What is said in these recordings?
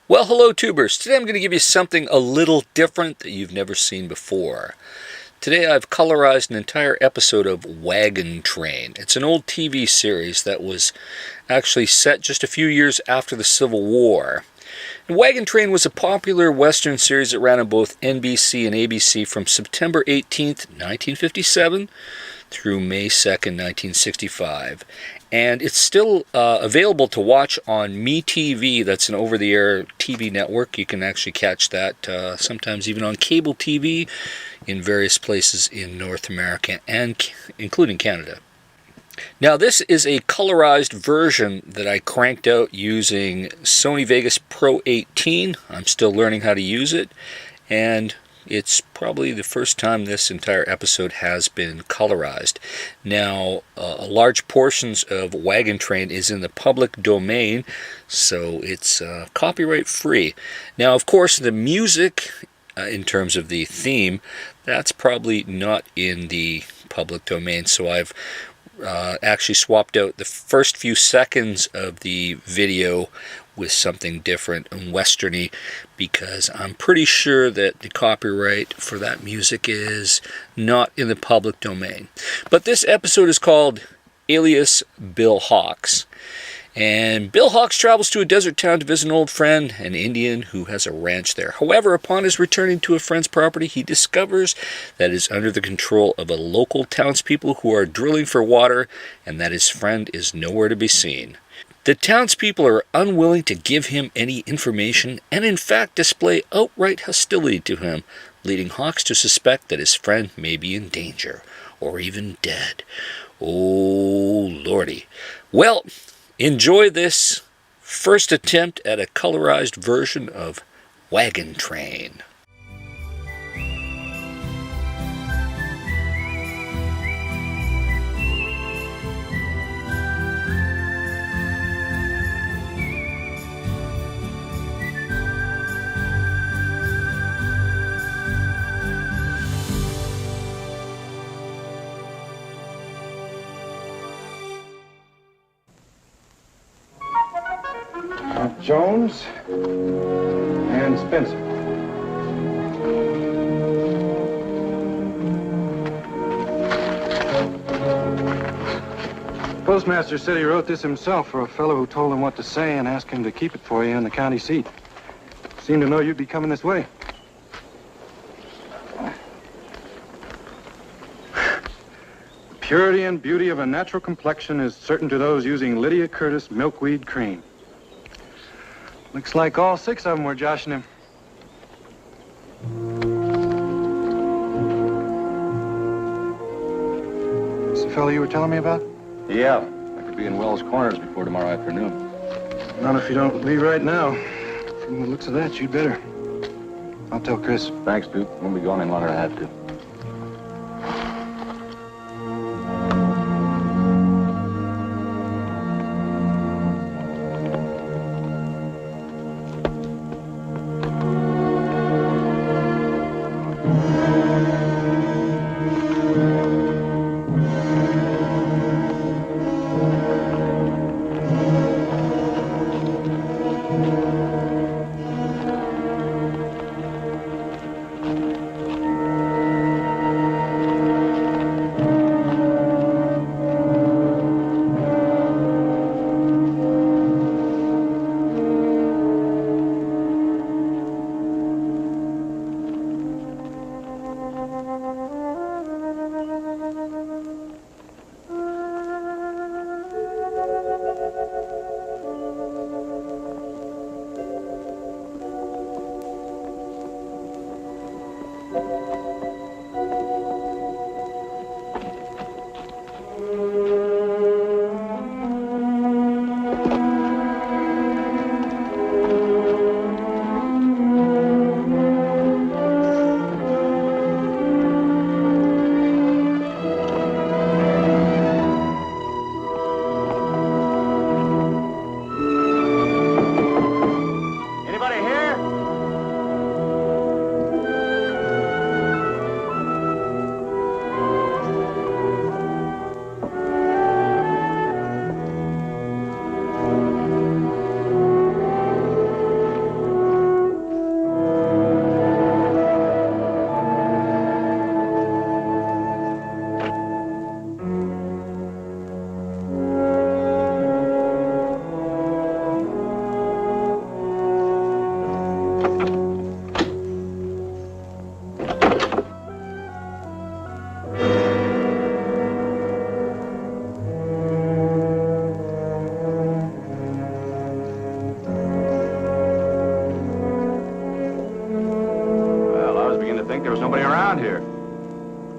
Well, hello tubers. Today I'm going to give you something a little different that you've never seen before. Today I've colorized an entire episode of Wagon Train. It's an old TV series that was actually set just a few years after the Civil War. And Wagon Train was a popular Western series that ran on both NBC and ABC from September 18th, 1957 through May 2nd, 1965. And it's still available to watch on MeTV. That's an over-the-air TV network. You can actually catch that sometimes even on cable TV in various places in North America, and including Canada. Now, this is a colorized version that I cranked out using Sony Vegas Pro 18. I'm still learning how to use it, and it's probably the first time this entire episode has been colorized. Now, large portions of Wagon Train is in the public domain, so it's copyright free. Now, of course, the music, in terms of the theme, that's probably not in the public domain, so I've actually swapped out the first few seconds of the video with something different and westerny, because I'm pretty sure that the copyright for that music is not in the public domain. But this episode is called Alias, Bill Hawks. And Bill Hawks travels to a desert town to visit an old friend, an Indian who has a ranch there. However, upon his returning to a friend's property, he discovers that it is under the control of a local townspeople who are drilling for water, and that his friend is nowhere to be seen. The townspeople are unwilling to give him any information and in fact display outright hostility to him, leading Hawks to suspect that his friend may be in danger or even dead. Oh, Lordy. Well, enjoy this first attempt at a colorized version of Wagon Train. Jones and Spencer. Postmaster said he wrote this himself for a fellow who told him what to say and asked him to keep it for you in the county seat. Seemed to know you'd be coming this way. The purity and beauty of a natural complexion is certain to those using Lydia Curtis milkweed cream. Looks like all 6 of them were joshing him. This the fellow you were telling me about? Yeah, I could be in Wells Corners before tomorrow afternoon. Not if you don't leave right now. From the looks of that, you'd better. I'll tell Chris. Thanks, Duke. Won't be gone any longer than I have to.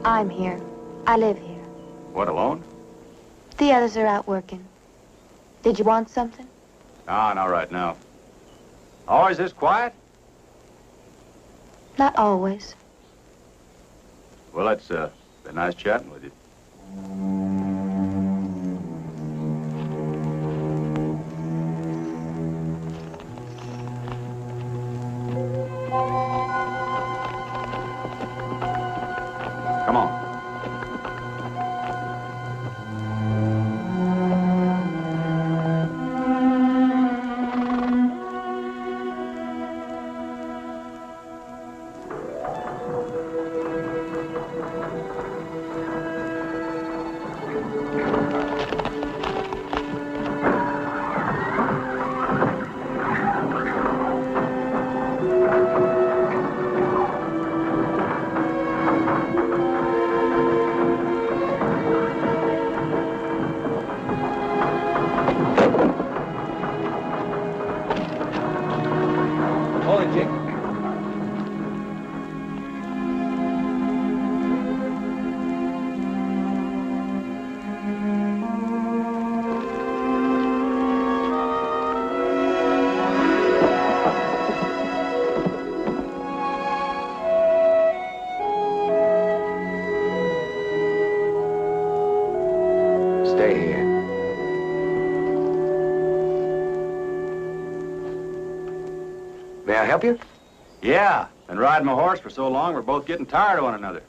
I'm here. I live here. What, alone? The others are out working. Did you want something? Ah, not right now. Always this quiet? Not always. Well, it's been nice chatting with you. Come on. Hold it, Jake. Stay here. May I help you? Yeah, been riding my horse for so long, we're both getting tired of one another.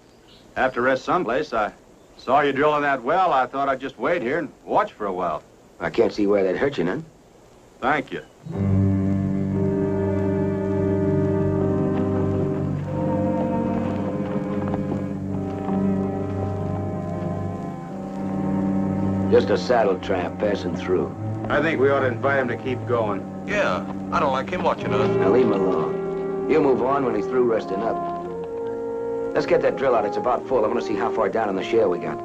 Have to rest someplace. I saw you drilling that well. I thought I'd just wait here and watch for a while. I can't see where that hurt you none. Thank you. Just a saddle tramp passing through. I think we ought to invite him to keep going. Yeah, I don't like him watching us. Now leave him alone. He'll move on when he's through resting up. Let's get that drill out. It's about full. I want to see how far down in the shale we got.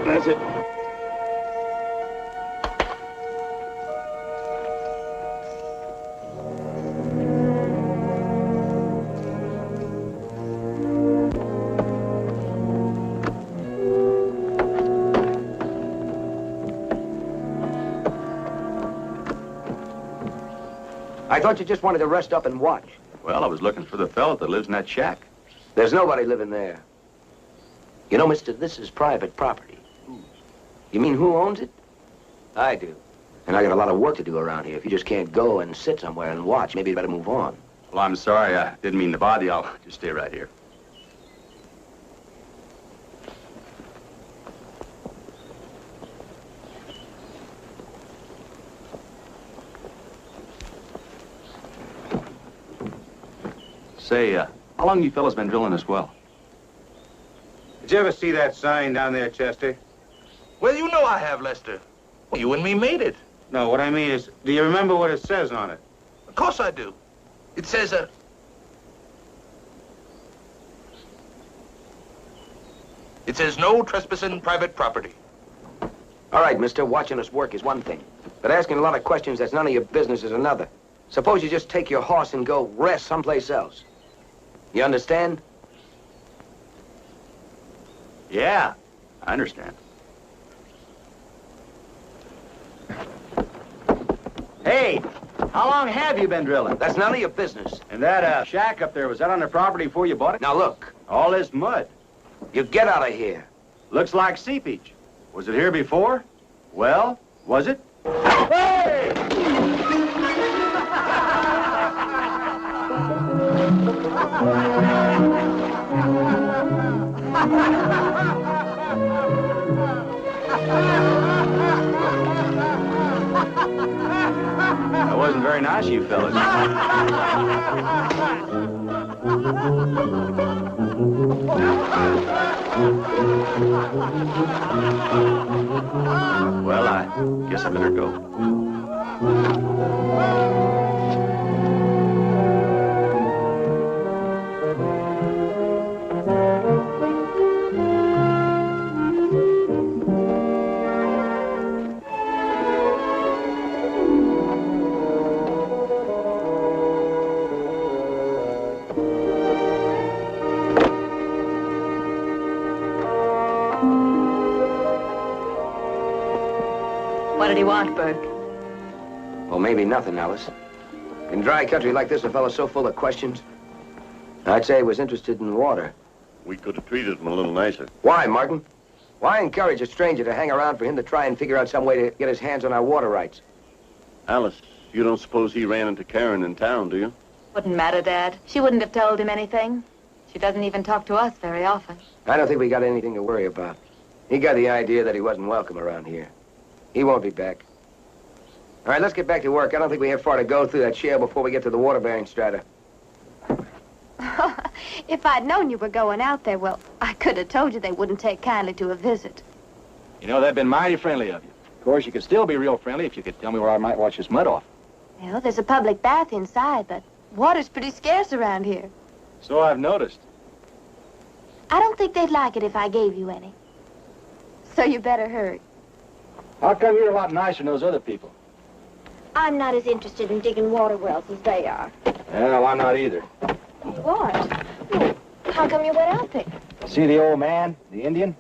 That's it. I thought you just wanted to rest up and watch. Well, I was looking for the fellow that lives in that shack. There's nobody living there. You know, mister, this is private property. You mean who owns it? I do. And I got a lot of work to do around here. If you just can't go and sit somewhere and watch, maybe you better move on. Well, I'm sorry. I didn't mean to bother you. I'll just stay right here. Say, how long you fellas been drilling this well? Did you ever see that sign down there, Chester? Well, you know I have, Lester. You and me made it. No, what I mean is, do you remember what it says on it? Of course I do. It says, it says no trespassing private property. All right, mister, watching us work is one thing. But asking a lot of questions that's none of your business is another. Suppose you just take your horse and go rest someplace else. You understand? Yeah, I understand. Hey, how long have you been drilling? That's none of your business. And that shack up there, was that on the property before you bought it? Now look, All this mud. you get out of here. Looks like seepage. Was it here before? Well, was it? Hey! wasn't very nice of you fellas. Well, I guess I better go. What did he want, Burke? Well, maybe nothing, Alice. In dry country like this, a fellow's so full of questions. I'd say he was interested in water. We could have treated him a little nicer. Why, Martin? Why encourage a stranger to hang around for him to try and figure out some way to get his hands on our water rights? Alice, you don't suppose he ran into Karen in town, do you? Wouldn't matter, Dad. She wouldn't have told him anything. She doesn't even talk to us very often. I don't think we got anything to worry about. He got the idea that he wasn't welcome around here. He won't be back. All right, let's get back to work. I don't think we have far to go through that shale before we get to the water-bearing strata. If I'd known you were going out there, well, I could have told you they wouldn't take kindly to a visit. You know, they've been mighty friendly of you. Of course, you could still be real friendly if you could tell me where I might wash this mud off. Well, there's a public bath inside, but water's pretty scarce around here. So I've noticed. I don't think they'd like it if I gave you any. So you better hurry. How come you're a lot nicer than those other people? I'm not as interested in digging water wells as they are. Well, I'm not either. What? Well, how come you went out there? See the old man, the Indian?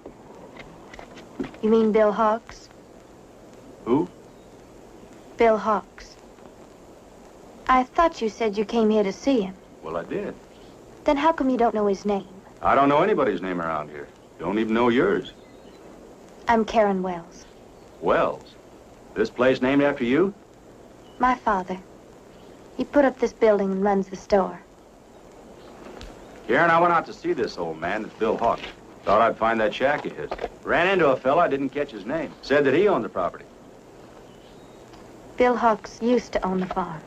You mean Bill Hawks? Who? Bill Hawks. I thought you said you came here to see him. Well, I did. Then how come you don't know his name? I don't know anybody's name around here. Don't even know yours. I'm Karen Wells. Wells? This place named after you? My father. He put up this building and runs the store. Karen, I went out to see this old man, it's Bill Hawks. Thought I'd find that shack of his. Ran into a fella, I didn't catch his name. Said that he owned the property. Bill Hawks used to own the farm.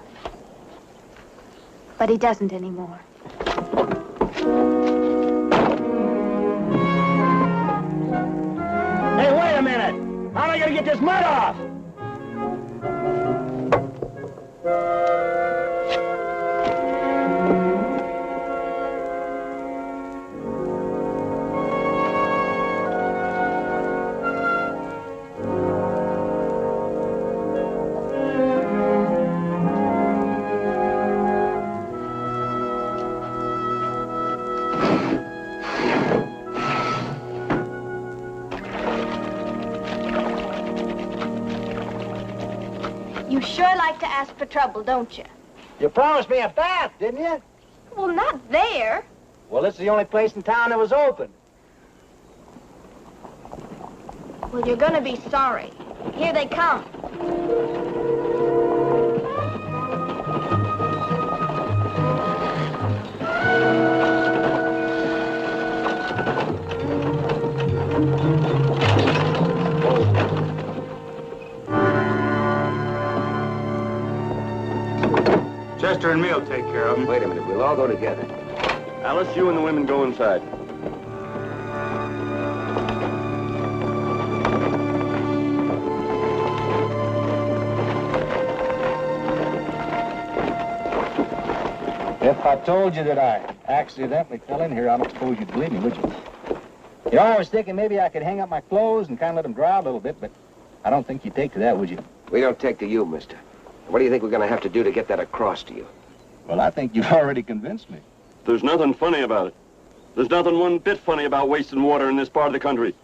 But he doesn't anymore. Hey, wait a minute! How am I gonna get this mud off? You sure like to ask for trouble, don't you? You promised me a bath, didn't you? Well, not there. Well, this is the only place in town that was open. Well, you're gonna be sorry. Here they come. Chester and me will take care of him. Wait a minute, we'll all go together. Alice, you and the women go inside. If I told you that I accidentally fell in here, I don't suppose you'd believe me, would you? You know, I was thinking maybe I could hang up my clothes and kind of let them dry a little bit, but I don't think you'd take to that, would you? We don't take to you, mister. What do you think we're gonna have to do to get that across to you? Well, I think you've already convinced me. There's nothing funny about it. There's nothing one bit funny about wasting water in this part of the country.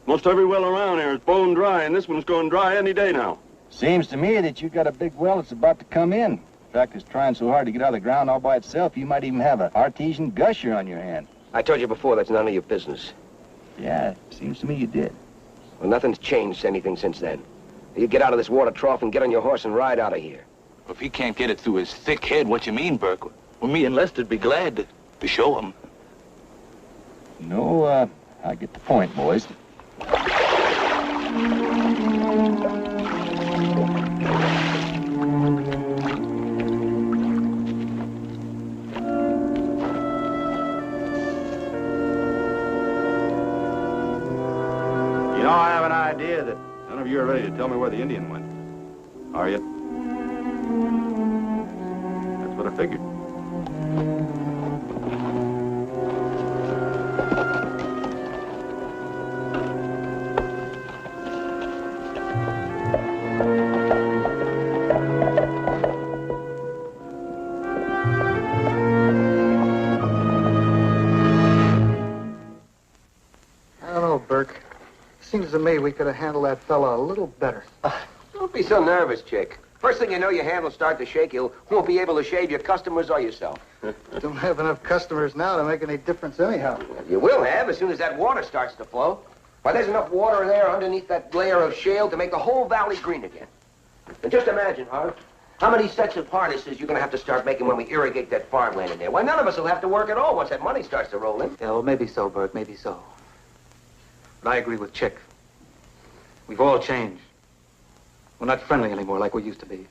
Most every well around here is bone dry, and this one's going dry any day now. Seems to me that you got a big well that's about to come in. In fact, it's trying so hard to get out of the ground all by itself, you might even have an artesian gusher on your hand. I told you before, that's none of your business. Yeah, seems to me you did. Well, nothing's changed anything since then. You get out of this water trough and get on your horse and ride out of here. If he can't get it through his thick head, what you mean, Burke? Well, me and Lester'd be glad to show him. No, I get the point, boys. know, I have an idea that none of you are ready to tell me where the Indian went. Are you? That's what I figured. Burke. Seems to me we could have handled that fella a little better. Don't be so nervous, Chick. First thing you know, your hand will start to shake. You won't be able to shave your customers or yourself. Don't have enough customers now to make any difference anyhow. You will have as soon as that water starts to flow. Why, there's enough water there underneath that layer of shale to make the whole valley green again. And just imagine, Harv, how many sets of harnesses you're going to have to start making when we irrigate that farmland in there. Why, none of us will have to work at all once that money starts to roll in. Yeah, well, maybe so, Burke, maybe so. But I agree with Chick. We've all changed. We're not friendly anymore like we used to be.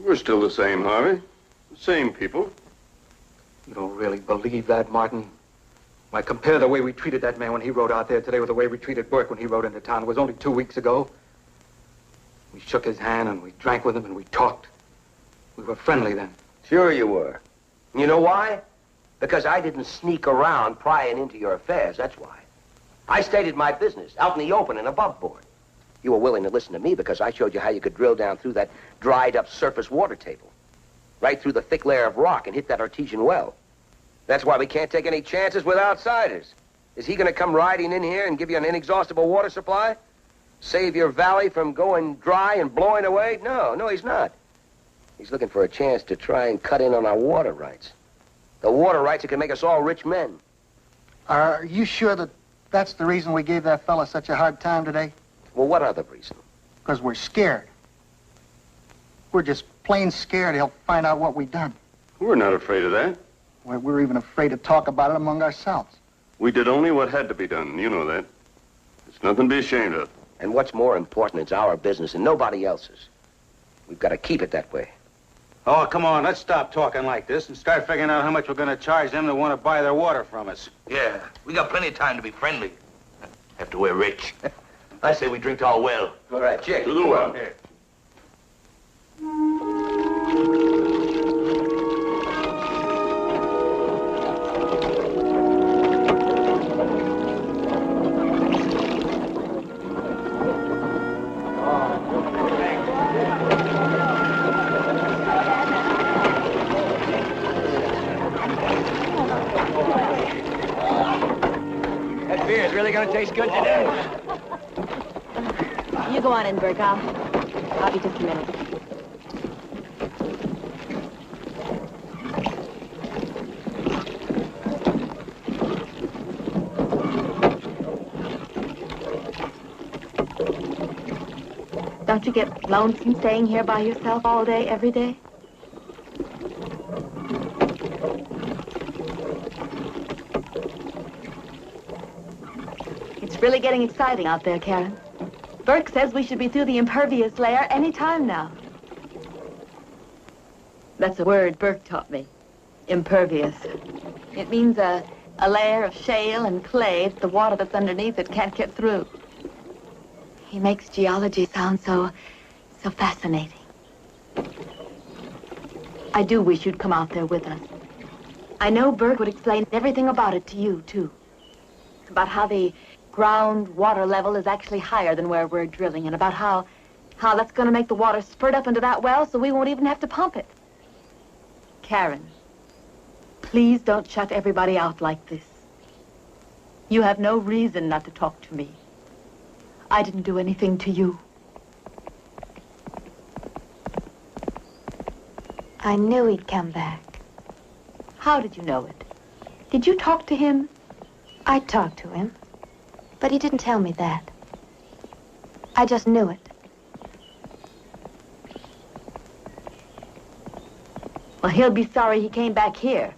We're still the same, Harvey. The same people. You don't really believe that, Martin? Why, compare the way we treated that man when he rode out there today with the way we treated Burke when he rode into town. It was only 2 weeks ago. We shook his hand and we drank with him and we talked. We were friendly then. Sure you were. You know why? Because I didn't sneak around prying into your affairs, that's why. I stated my business out in the open and above board. You were willing to listen to me because I showed you how you could drill down through that dried up surface water table, right through the thick layer of rock and hit that artesian well. That's why we can't take any chances with outsiders. Is he going to come riding in here and give you an inexhaustible water supply? Save your valley from going dry and blowing away? No, he's not. He's looking for a chance to try and cut in on our water rights. The water rights that can make us all rich men. Are you sure that that's the reason we gave that fella such a hard time today? Well, what other reason? Because we're scared. We're just plain scared he'll find out what we've done. We're not afraid of that. Why, we're even afraid to talk about it among ourselves. We did only what had to be done. You know that. It's nothing to be ashamed of. And what's more important, it's our business and nobody else's. We've got to keep it that way. Oh, come on, let's stop talking like this and start figuring out how much we're going to charge them that want to buy their water from us. Yeah, we got plenty of time to be friendly. After we're rich. I say we drink to our well. All right, Chick. To the well. Here. That beer's really going to taste good today. You go on in, Burke. I'll be just a minute. Don't you get lonesome staying here by yourself all day, every day? It's really getting exciting out there, Karen. Burke says we should be through the impervious layer any time now. That's a word Burke taught me. Impervious. It means a layer of shale and clay that the water that's underneath it can't get through. He makes geology sound so fascinating. I do wish you'd come out there with us. I know Burke would explain everything about it to you, too. About how the ground water level is actually higher than where we're drilling, and about how that's going to make the water spurt up into that well so we won't even have to pump it. Karen, please don't shut everybody out like this. You have no reason not to talk to me. I didn't do anything to you. I knew he'd come back. How did you know it? Did you talk to him? I talked to him, but he didn't tell me that. I just knew it. Well, he'll be sorry he came back here.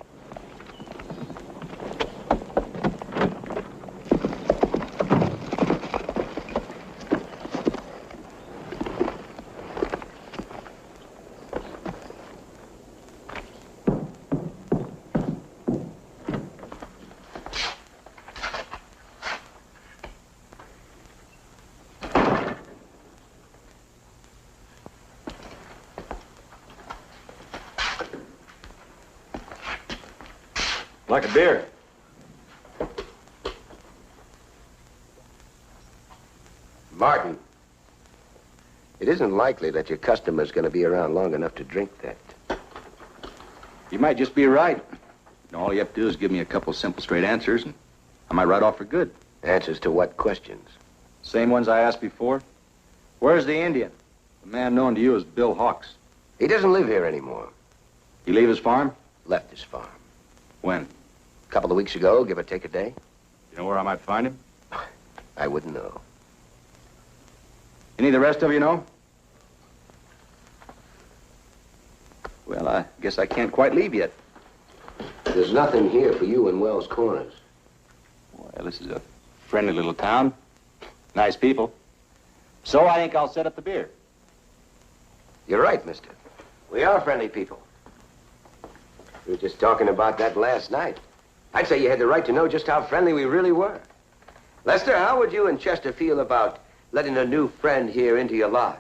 Like a beer. Martin, it isn't likely that your customer's going to be around long enough to drink that. You might just be right. All you have to do is give me a couple simple, straight answers, and I might ride off for good. Answers to what questions? Same ones I asked before. Where's the Indian? The man known to you as Bill Hawks. He doesn't live here anymore. He leave his farm? Left his farm. When? A couple of weeks ago, give or take a day. You know where I might find him? I wouldn't know. Any of the rest of you know? Well, I guess I can't quite leave yet. There's nothing here for you in Wells Corners. Well, this is a friendly little town. Nice people. So I think I'll set up the beer. You're right, mister. We are friendly people. We were just talking about that last night. I'd say you had the right to know just how friendly we really were. Lester, how would you and Chester feel about letting a new friend here into your lodge?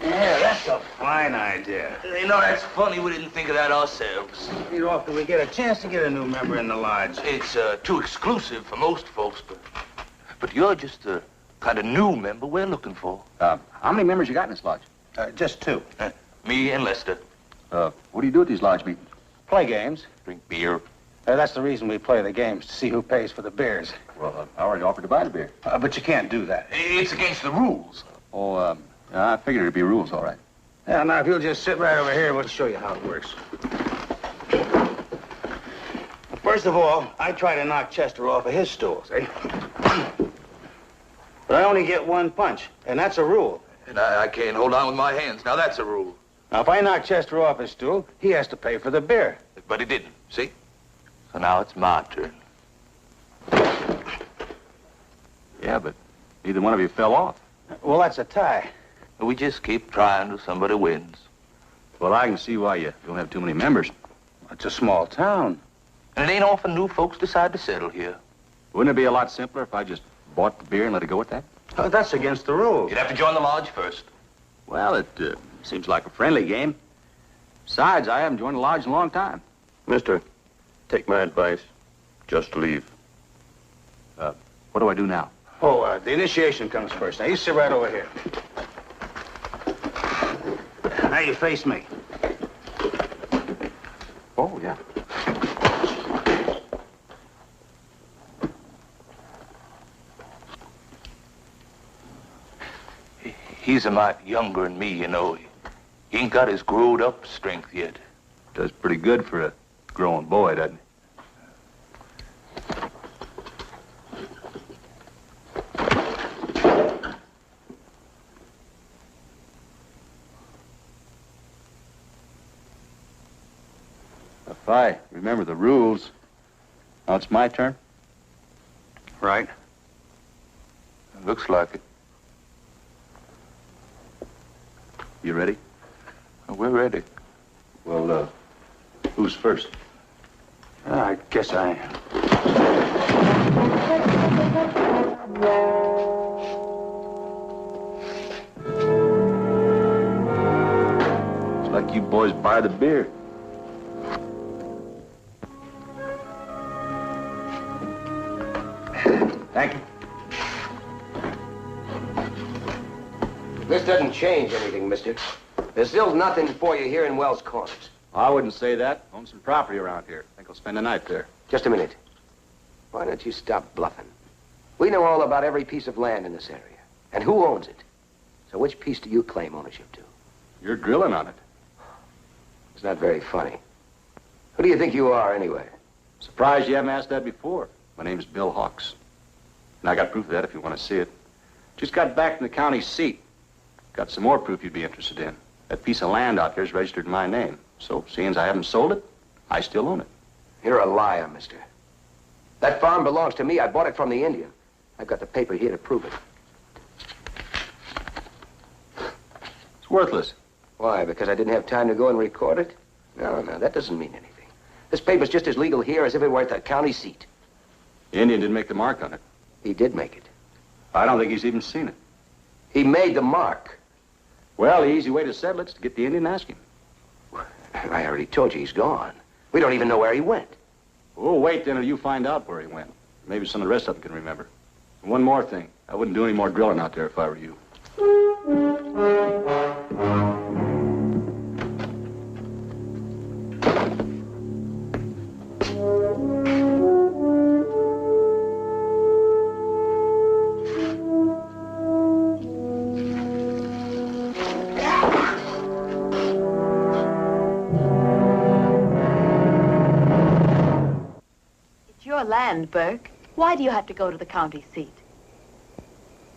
Yeah, that's a fine idea. You know, that's funny. We didn't think of that ourselves. How often we get a chance to get a new member in the lodge? It's too exclusive for most folks, but you're just the kind of new member we're looking for. How many members you got in this lodge? Just two. Me and Lester. What do you do at these lodge meetings? Play games. Drink beer. That's the reason we play the games, to see who pays for the beers. Well, I already offered to buy the beer. But you can't do that. It's against the rules. Oh, I figured it'd be rules, all right. Yeah, now, if you'll just sit right over here, we'll show you how it works. First of all, I try to knock Chester off of his stools, eh? But I only get one punch, and that's a rule. And I can't hold on with my hands. Now, that's a rule. Now, if I knock Chester off his stool, he has to pay for the beer. But he didn't, see? So now it's my turn. Yeah, but neither one of you fell off. Well, that's a tie. We just keep trying till somebody wins. Well, I can see why you don't have too many members. It's a small town. And it ain't often new folks decide to settle here. Wouldn't it be a lot simpler if I just bought the beer and let it go at that? That's against the rules. You'd have to join the lodge first. Well, it seems like a friendly game. Besides, I haven't joined the lodge in a long time. Mister, take my advice. Just leave. What do I do now? Oh, the initiation comes first. Now, you sit right over here. Now you face me. Oh, yeah. He's a mite younger than me, you know. He ain't got his growed-up strength yet. Does pretty good for a growing boy, doesn't he? If I remember the rules, now it's my turn? Right. Looks like it. You ready? We're ready. Well, who's first? I guess I am. Looks like you boys buy the beer. Thank you. This doesn't change anything, mister. There's still nothing for you here in Wells Corners. I wouldn't say that. Own some property around here. Think I'll spend the night there. Just a minute. Why don't you stop bluffing? We know all about every piece of land in this area, and who owns it. So which piece do you claim ownership to? You're drilling on it. It's not very funny. Who do you think you are, anyway? Surprised you haven't asked that before. My name's Bill Hawks. And I got proof of that if you want to see it. Just got back from the county seat. Got some more proof you'd be interested in. That piece of land out here is registered in my name. So, seeing as I haven't sold it, I still own it. You're a liar, mister. That farm belongs to me. I bought it from the Indian. I've got the paper here to prove it. It's worthless. Why, because I didn't have time to go and record it? No, that doesn't mean anything. This paper's just as legal here as if it were at the county seat. The Indian didn't make the mark on it. He did make it. I don't think he's even seen it. He made the mark. Well, the easy way to settle it's to get the Indian and ask him. I already told you he's gone. We don't even know where he went. We'll wait then until you find out where he went. Maybe some of the rest of them can remember. And one more thing. I wouldn't do any more drilling out there if I were you. Your land, Burke. Why do you have to go to the county seat?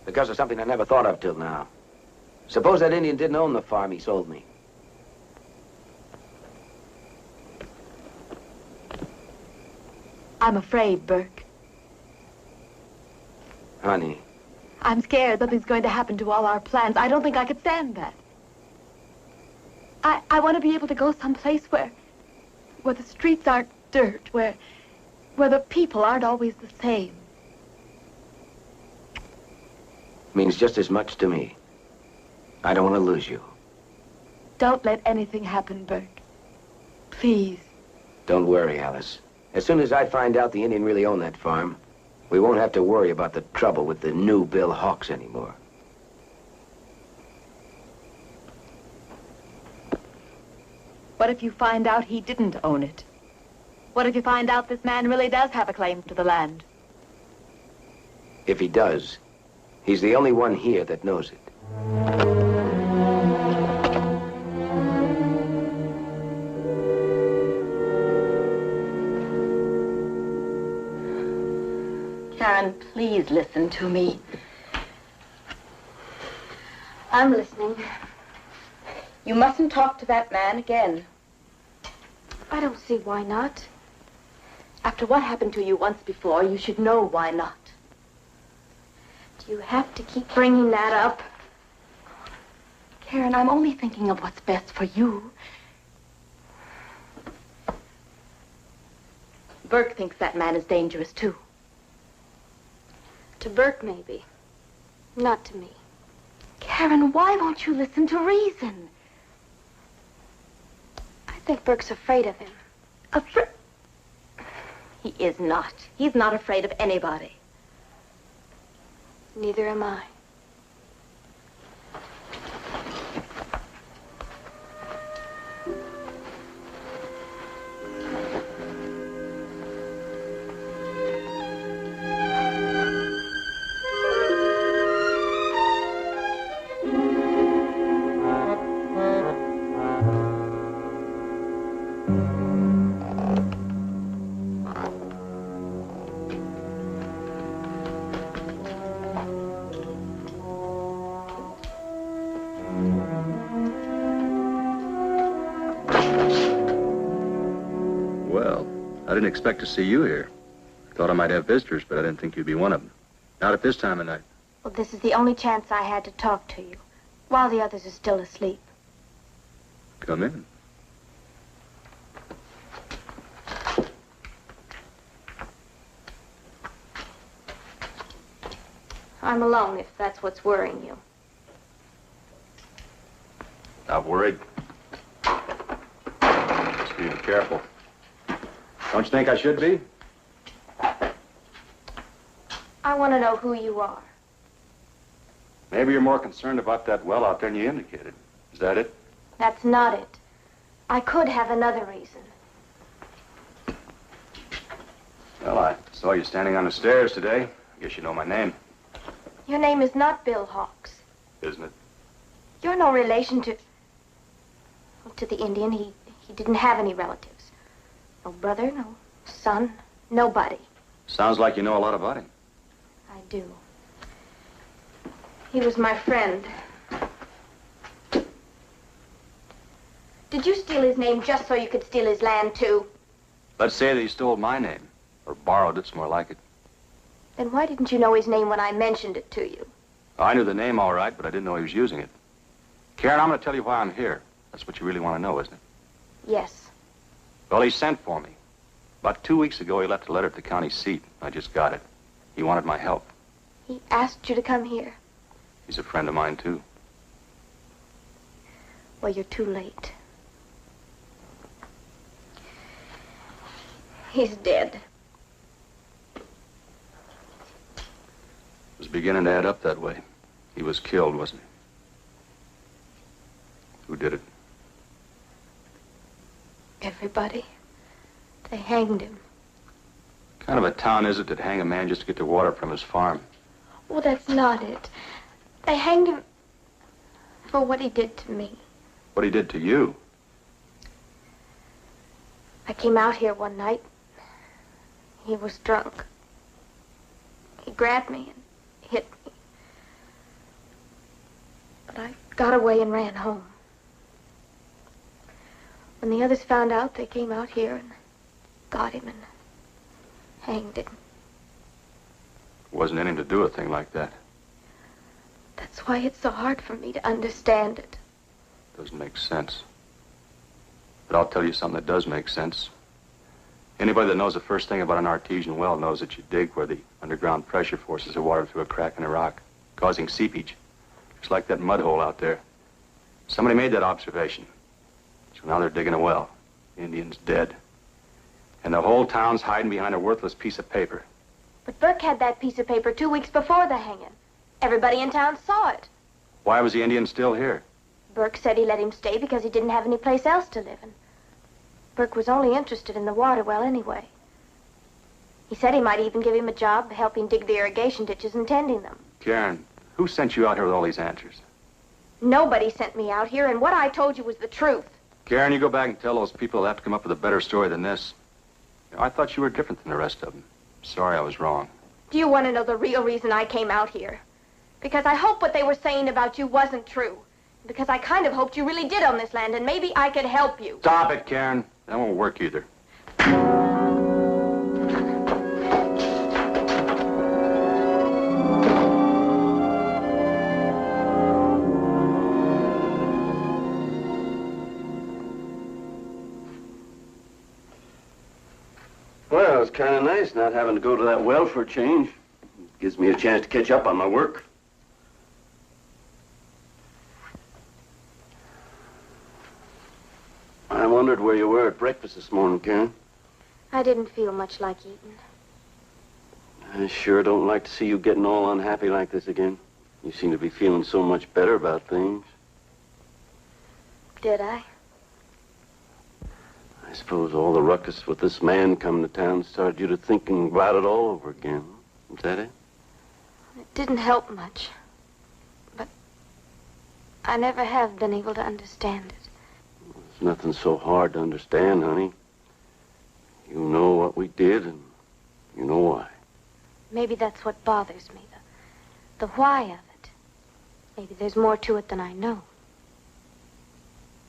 Because of something I never thought of till now. Suppose that Indian didn't own the farm he sold me. I'm afraid, Burke. Honey. I'm scared something's going to happen to all our plans. I don't think I could stand that. I want to be able to go someplace where the streets aren't dirt, where the people aren't always the same. Means just as much to me. I don't want to lose you. Don't let anything happen, Burke. Please. Don't worry, Alice. As soon as I find out the Indian really owned that farm, we won't have to worry about the trouble with the new Bill Hawks anymore. What if you find out he didn't own it? What if you find out this man really does have a claim to the land? If he does, he's the only one here that knows it. Karen, please listen to me. I'm listening. You mustn't talk to that man again. I don't see why not. After what happened to you once before, you should know why not. Do you have to keep bringing that up? Karen, I'm only thinking of what's best for you. Burke thinks that man is dangerous, too. To Burke, maybe. Not to me. Karen, why won't you listen to reason? I think Burke's afraid of him. He is not. He's not afraid of anybody. Neither am I. I didn't expect to see you here. I thought I might have visitors, but I didn't think you'd be one of them. Not at this time of night. Well, this is the only chance I had to talk to you, while the others are still asleep. Come in. I'm alone, if that's what's worrying you. Not worried. Just be careful. Don't you think I should be? I want to know who you are. Maybe you're more concerned about that well out there than you indicated. Is that it? That's not it. I could have another reason. Well, I saw you standing on the stairs today. I guess you know my name. Your name is not Bill Hawks. Isn't it? You're no relation to... Well, to the Indian. He didn't have any relatives. No brother, no son, nobody. Sounds like you know a lot about him. I do. He was my friend. Did you steal his name just so you could steal his land, too? Let's say that he stole my name, or borrowed it's more like it. Then why didn't you know his name when I mentioned it to you? I knew the name all right, but I didn't know he was using it. Karen, I'm going to tell you why I'm here. That's what you really want to know, isn't it? Yes. Well, he sent for me. About 2 weeks ago, he left a letter at the county seat. I just got it. He wanted my help. He asked you to come here? He's a friend of mine, too. Well, you're too late. He's dead. It was beginning to add up that way. He was killed, wasn't he? Who did it? Everybody. They hanged him. What kind of a town is it that hang a man just to get the water from his farm? Well, that's not it. They hanged him for what he did to me. What he did to you? I came out here one night. He was drunk. He grabbed me and hit me. But I got away and ran home. When the others found out, they came out here and got him and hanged him. Wasn't in him to do a thing like that. That's why it's so hard for me to understand it. Doesn't make sense. But I'll tell you something that does make sense. Anybody that knows the first thing about an artesian well knows that you dig where the underground pressure forces the water through a crack in the rock, causing seepage. Just like that mud hole out there. Somebody made that observation. So now they're digging a well. The Indian's dead. And the whole town's hiding behind a worthless piece of paper. But Burke had that piece of paper 2 weeks before the hanging. Everybody in town saw it. Why was the Indian still here? Burke said he let him stay because he didn't have any place else to live in. Burke was only interested in the water well anyway. He said he might even give him a job helping dig the irrigation ditches and tending them. Karen, who sent you out here with all these answers? Nobody sent me out here, and what I told you was the truth. Karen, you go back and tell those people they'll have to come up with a better story than this. You know, I thought you were different than the rest of them. Sorry I was wrong. Do you want to know the real reason I came out here? Because I hope what they were saying about you wasn't true. Because I kind of hoped you really did own this land, and maybe I could help you. Stop it, Karen. That won't work either. Well, it's kind of nice not having to go to that well for a change. Gives me a chance to catch up on my work. I wondered where you were at breakfast this morning, Karen. I didn't feel much like eating. I sure don't like to see you getting all unhappy like this again. You seem to be feeling so much better about things. Did I? I suppose all the ruckus with this man coming to town started you to thinking about it all over again. Is that it? It didn't help much. But I never have been able to understand it. There's nothing so hard to understand, honey. You know what we did, and you know why. Maybe that's what bothers me, the why of it. Maybe there's more to it than I know.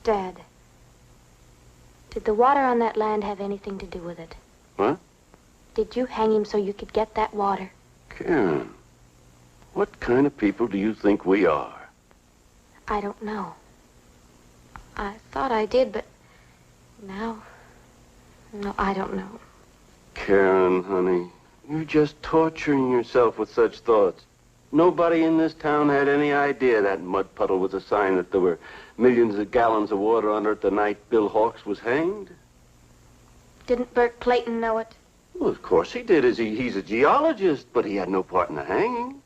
Dad, did the water on that land have anything to do with it? What? Did you hang him so you could get that water? Karen, what kind of people do you think we are? I don't know. I thought I did, but now, no, I don't know. Karen, honey, you're just torturing yourself with such thoughts. Nobody in this town had any idea that mud puddle was a sign that there were millions of gallons of water under it the night Bill Hawks was hanged. Didn't Bert Clayton know it? Well, of course he did. He's a geologist, but he had no part in the hanging.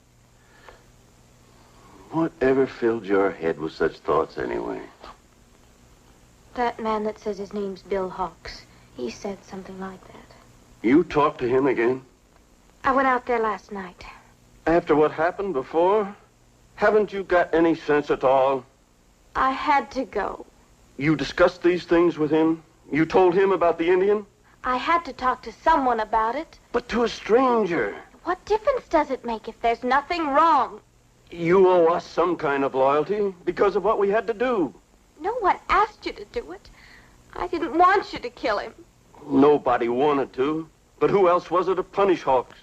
Whatever filled your head with such thoughts anyway? That man that says his name's Bill Hawks, he said something like that. You talked to him again? I went out there last night. After what happened before? Haven't you got any sense at all? I had to go. You discussed these things with him? You told him about the Indian? I had to talk to someone about it. But to a stranger. What difference does it make if there's nothing wrong? You owe us some kind of loyalty because of what we had to do. No one asked you to do it. I didn't want you to kill him. Nobody wanted to. But who else was it to punish Hawks?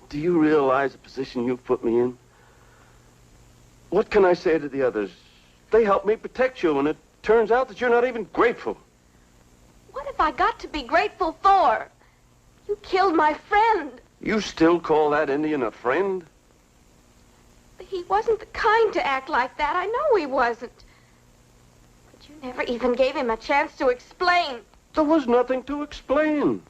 Do you realize the position you've put me in? What can I say to the others? They helped me protect you, and it turns out that you're not even grateful. What have I got to be grateful for? You killed my friend. You still call that Indian a friend? He wasn't the kind to act like that. I know he wasn't. But you never even gave him a chance to explain. There was nothing to explain.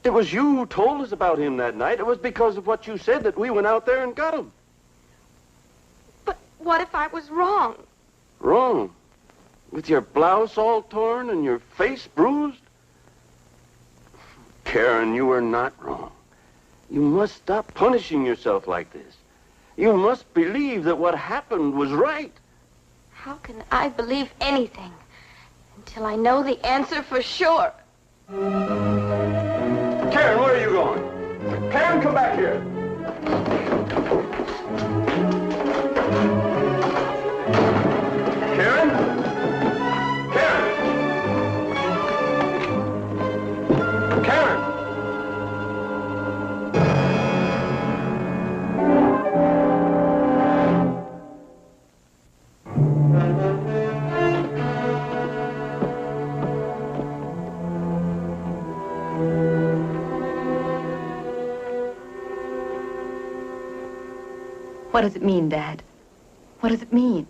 It was you who told us about him that night. It was because of what you said that we went out there and got him. But what if I was wrong? Wrong? With your blouse all torn and your face bruised? Karen, you were not wrong. You must stop punishing yourself like this. You must believe that what happened was right. How can I believe anything until I know the answer for sure? Karen, where are you going? Karen, come back here. Karen? Karen! Karen! What does it mean, Dad? What does it mean?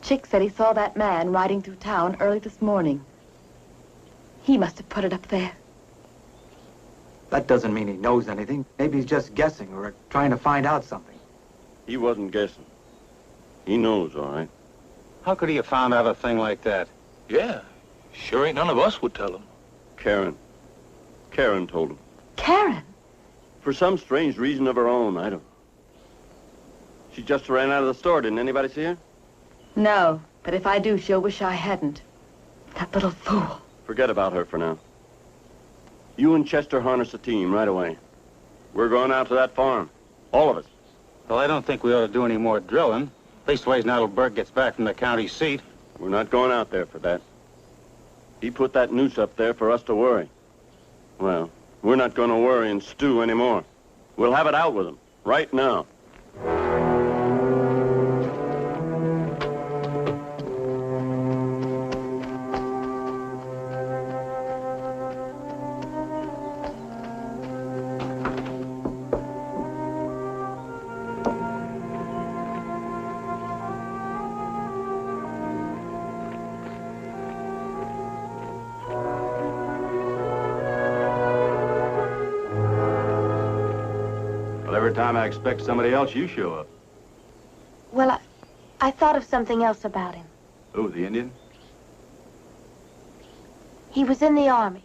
Chick said he saw that man riding through town early this morning. He must have put it up there. That doesn't mean he knows anything. Maybe he's just guessing or trying to find out something. He wasn't guessing. He knows, all right. How could he have found out a thing like that? Yeah, sure ain't none of us would tell him. Karen. Karen told him. Karen? For some strange reason of her own, I don't know. She just ran out of the store. Didn't anybody see her? No, but if I do, she'll wish I hadn't. That little fool. Forget about her for now. You and Chester harness a team right away. We're going out to that farm. All of us. Well, I don't think we ought to do any more drilling. Leastways, now till Burke gets back from the county seat. We're not going out there for that. He put that noose up there for us to worry. Well, we're not going to worry and stew anymore. We'll have it out with him, right now. Every time I expect somebody else, you show up. Well, I thought of something else about him. Who, the Indian? He was in the Army.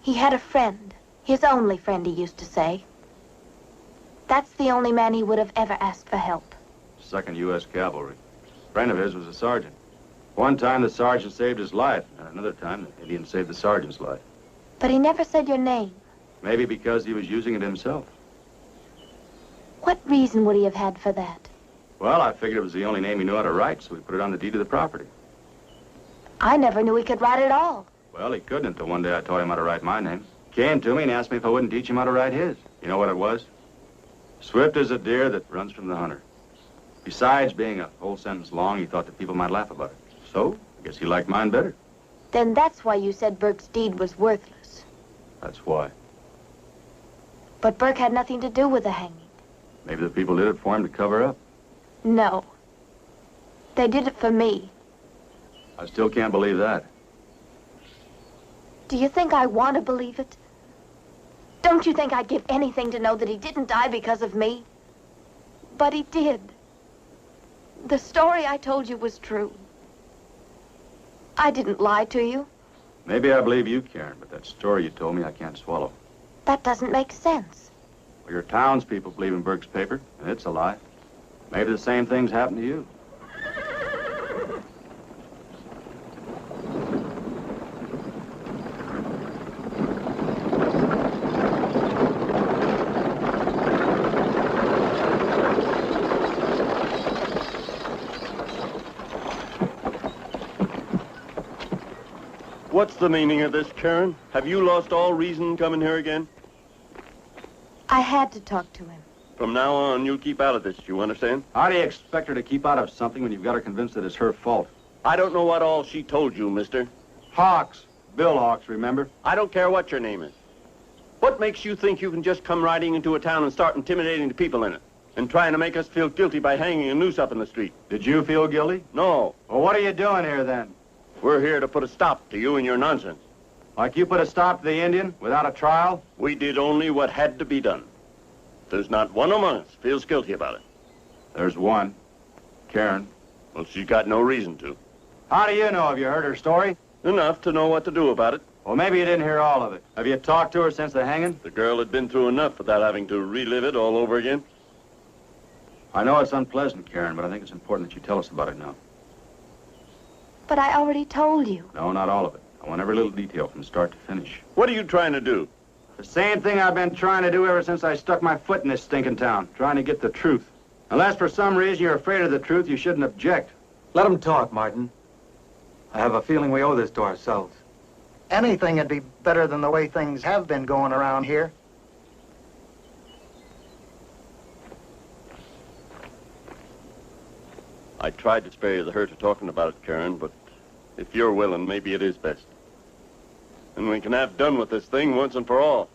He had a friend. His only friend, he used to say. That's the only man he would have ever asked for help. 2nd U.S. Cavalry. A friend of his was a sergeant. One time the sergeant saved his life, and another time the Indian saved the sergeant's life. But he never said your name. Maybe because he was using it himself. What reason would he have had for that? Well, I figured it was the only name he knew how to write, so we put it on the deed of the property. I never knew he could write at all. Well, he couldn't until one day I taught him how to write my name. Came to me and asked me if I wouldn't teach him how to write his. You know what it was? Swift as a deer that runs from the hunter. Besides being a whole sentence long, he thought that people might laugh about it. So, I guess he liked mine better. Then that's why you said Burke's deed was worthless. That's why. But Burke had nothing to do with the hanging. Maybe the people did it for him to cover up. No. They did it for me. I still can't believe that. Do you think I want to believe it? Don't you think I'd give anything to know that he didn't die because of me? But he did. The story I told you was true. I didn't lie to you. Maybe I believe you, Karen, but that story you told me I can't swallow. That doesn't make sense. Well, your townspeople believe in Burke's paper, and it's a lie. Maybe the same things happen to you. What's the meaning of this, Karen? Have you lost all reason coming here again? I had to talk to him. From now on, you'll keep out of this, you understand? How do you expect her to keep out of something when you've got her convinced that it's her fault? I don't know what all she told you, mister. Hawks. Bill Hawks, remember? I don't care what your name is. What makes you think you can just come riding into a town and start intimidating the people in it? And trying to make us feel guilty by hanging a noose up in the street? Did you feel guilty? No. Well, what are you doing here, then? We're here to put a stop to you and your nonsense. Like you put a stop to the Indian without a trial? We did only what had to be done. There's not one among us feels guilty about it. There's one. Karen. Well, she's got no reason to. How do you know? Have you heard her story? Enough to know what to do about it. Well, maybe you didn't hear all of it. Have you talked to her since the hanging? The girl had been through enough without having to relive it all over again. I know it's unpleasant, Karen, but I think it's important that you tell us about it now. But I already told you. No, not all of it. I want every little detail from start to finish. What are you trying to do? The same thing I've been trying to do ever since I stuck my foot in this stinking town, trying to get the truth. Unless for some reason you're afraid of the truth, you shouldn't object. Let him talk, Martin. I have a feeling we owe this to ourselves. Anything would be better than the way things have been going around here. I tried to spare you the hurt of talking about it, Karen, but if you're willing, maybe it is best. And we can have done with this thing once and for all.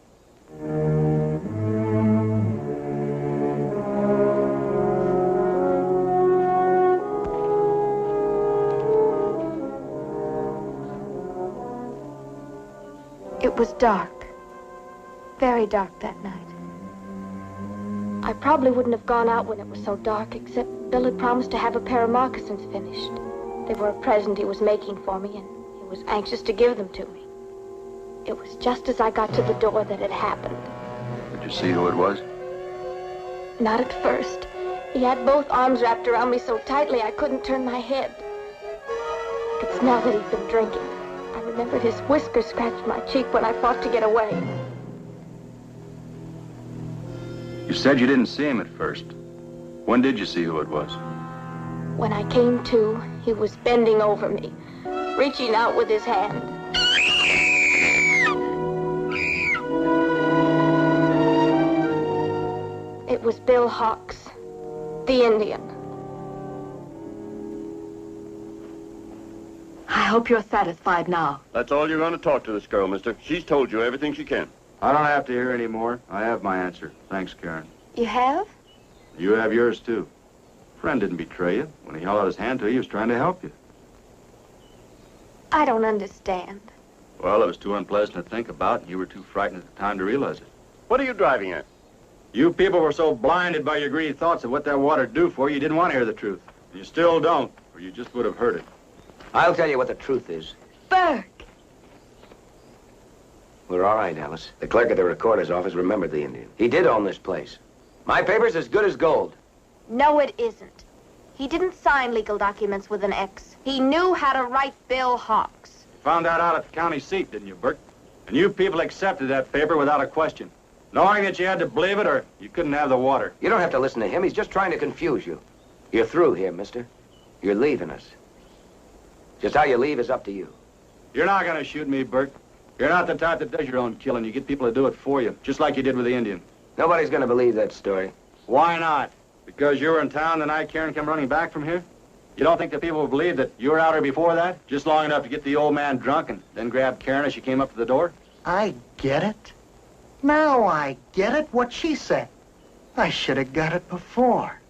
It was dark. Very dark that night. I probably wouldn't have gone out when it was so dark, except Bill had promised to have a pair of moccasins finished. They were a present he was making for me, and he was anxious to give them to me. It was just as I got to the door that it happened. Did you see who it was? Not at first. He had both arms wrapped around me so tightly I couldn't turn my head. I could smell that he'd been drinking. I remembered his whiskers scratched my cheek when I fought to get away. You said you didn't see him at first. When did you see who it was? When I came to, he was bending over me, reaching out with his hand. It was Bill Hawks, the Indian. I hope you're satisfied now. That's all you're going to talk to this girl, mister. She's told you everything she can. I don't have to hear any more. I have my answer. Thanks, Karen. You have? You have yours, too. Friend didn't betray you. When he held out his hand to you, he was trying to help you. I don't understand. Well, it was too unpleasant to think about, and you were too frightened at the time to realize it. What are you driving at? You people were so blinded by your greedy thoughts of what that water'd do for you, you didn't want to hear the truth. You still don't, or you just would have heard it. I'll tell you what the truth is. Burke! We're all right, Alice. The clerk at the recorder's office remembered the Indian. He did own this place. My paper's as good as gold. No, it isn't. He didn't sign legal documents with an X. He knew how to write Bill Hawks. You found that out at the county seat, didn't you, Burke? And you people accepted that paper without a question, knowing that you had to believe it or you couldn't have the water. You don't have to listen to him. He's just trying to confuse you. You're through here, mister. You're leaving us. Just how you leave is up to you. You're not going to shoot me, Burke. You're not the type that does your own killing. You get people to do it for you, just like you did with the Indian. Nobody's going to believe that story. Why not? Because you were in town the night Karen came running back from here? You don't think the people will believe that you were out here before that? Just long enough to get the old man drunk and then grab Karen as she came up to the door? I get it. Now I get it, what she said. I should have got it before.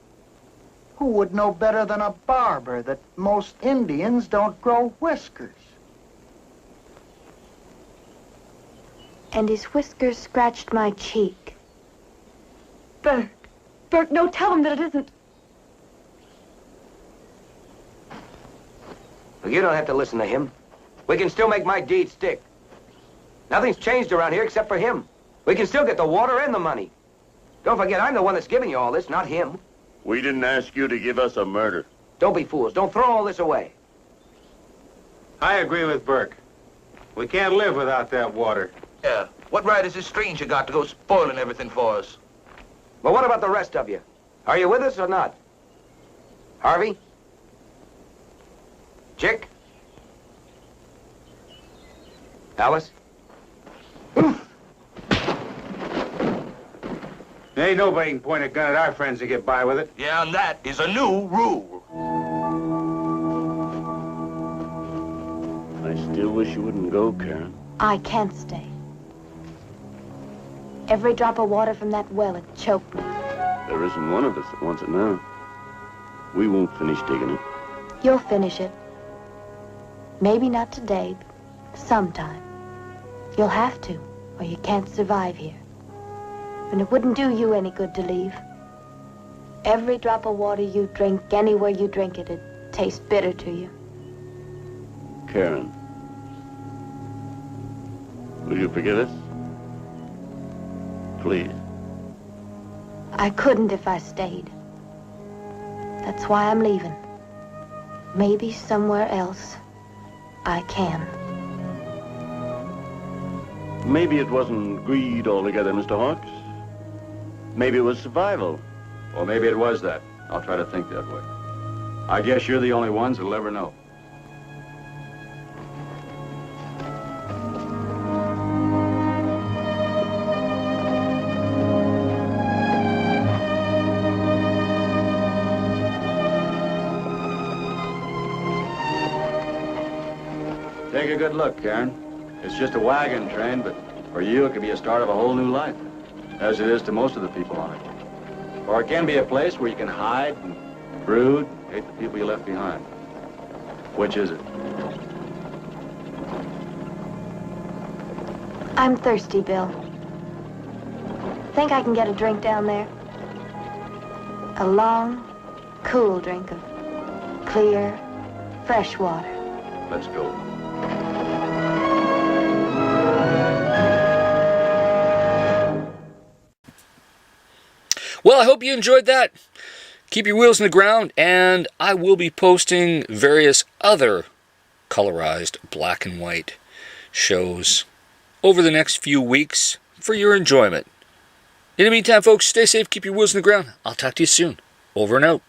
Who would know better than a barber that most Indians don't grow whiskers? And his whiskers scratched my cheek. Burke. Burke, no, tell him that it isn't. Well, you don't have to listen to him. We can still make my deed stick. Nothing's changed around here except for him. We can still get the water and the money. Don't forget, I'm the one that's giving you all this, not him. We didn't ask you to give us a murder. Don't be fools. Don't throw all this away. I agree with Burke. We can't live without that water. Yeah. What right has this stranger got to go spoiling everything for us? Well, what about the rest of you? Are you with us or not? Harvey? Chick? Alice? Ain't nobody can point a gun at our friends and get by with it. Yeah, and that is a new rule. I still wish you wouldn't go, Karen. I can't stay. Every drop of water from that well, it choked me. There isn't one of us that wants it now. We won't finish digging it. You'll finish it. Maybe not today, but sometime. You'll have to, or you can't survive here. And it wouldn't do you any good to leave. Every drop of water you drink, anywhere you drink it, it tastes bitter to you. Karen, will you forgive us? Please. I couldn't if I stayed. That's why I'm leaving. Maybe somewhere else I can. Maybe it wasn't greed altogether, Mr. Hawks. Maybe it was survival. Or maybe it was that. I'll try to think that way. I guess you're the only ones that'll ever know. Take a good look, Karen. It's just a wagon train, but for you it could be a start of a whole new life, as it is to most of the people on it. Or it can be a place where you can hide and brood, hate the people you left behind. Which is it? I'm thirsty, Bill. Think I can get a drink down there? A long, cool drink of clear, fresh water. Let's go. Well, I hope you enjoyed that. Keep your wheels in the ground, and I will be posting various other colorized black and white shows over the next few weeks for your enjoyment. In the meantime, folks, stay safe, keep your wheels in the ground. I'll talk to you soon. Over and out.